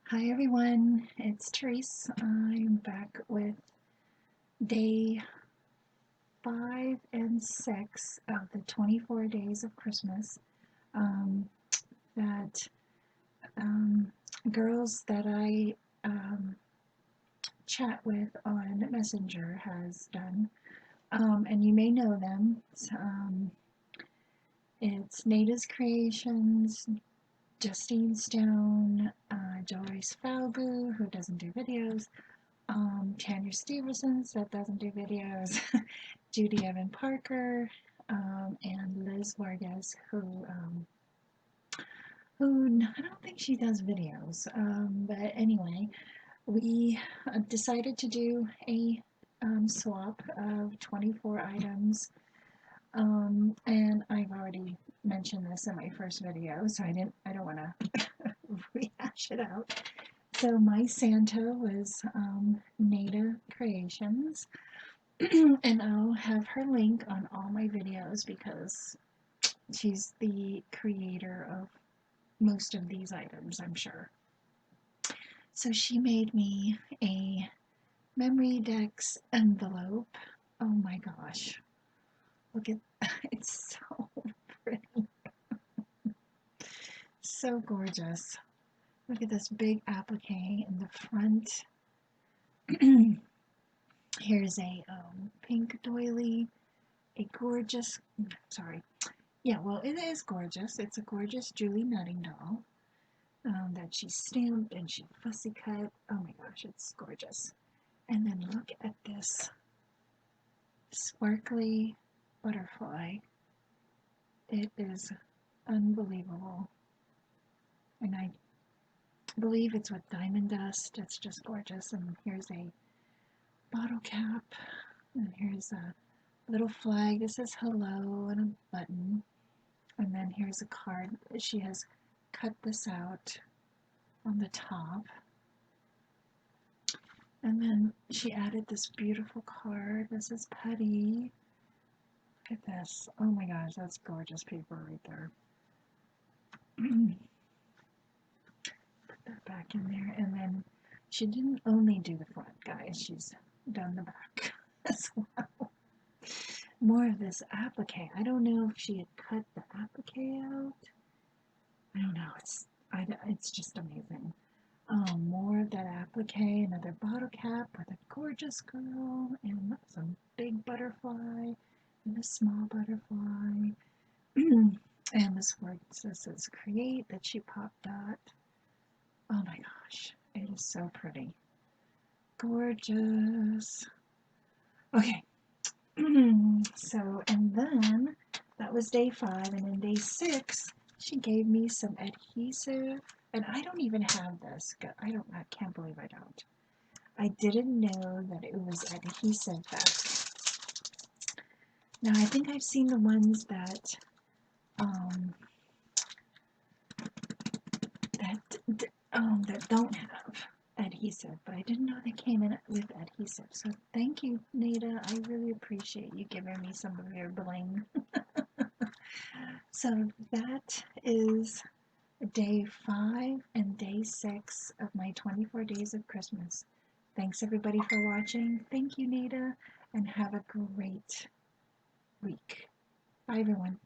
Hi everyone, it's Tereese. I'm back with day 5 and 6 of the 24 days of Christmas um, that girls that I chat with on Messenger has done. And you may know them. It's Nada's Creations, Justine Stone, Joyce Falbu, who doesn't do videos, Tanya Stevenson's that doesn't do videos, Judy Evan Parker, and Liz Vargas, who I don't think she does videos. But anyway, we decided to do a swap of 24 items, and I've already mentioned this in my first video, so I don't want to rehash it out. So my Santa was Nada Creations, and I'll have her link on all my videos because she's the creator of most of these items, I'm sure. So she made me a memory decks envelope. Oh my gosh. Look at it's so pretty. So gorgeous. Look at this big applique in the front. Here's a pink doily, a gorgeous, sorry, yeah, well, it is gorgeous. It's a gorgeous Julie Nutting doll that she stamped and she fussy cut. Oh my gosh, it's gorgeous. And then look at this sparkly butterfly. It is unbelievable. And I believe it's with diamond dust. It's just gorgeous. And here's a bottle cap. And here's a little flag. This says hello and a button. And then here's a card. She has cut this out on the top. And then she added this beautiful card. This is Putty. Look at this. Oh my gosh, that's gorgeous paper right there. Put that back in there. And then she didn't only do the front, guys. She's done the back as well. More of this applique. I don't know if she had cut the applique out. I don't know. It's just amazing. More of that applique, another bottle cap with a gorgeous girl and some big butterfly and a small butterfly. And this word says create that she popped dot. Oh my gosh, it is so pretty. Gorgeous. Okay, so and then that was day 5, and then day 6 she gave me some adhesive, and I don't even have this. I can't believe I don't. I didn't know that it was adhesive now I think I've seen the ones um, that don't have adhesive, but I didn't know they came in with adhesive. So thank you, Nada. I really appreciate you giving me some of your bling. So that is day 5 and day 6 of my 24 days of Christmas. Thanks everybody for watching. Thank you, Nada, and have a great week. Bye, everyone.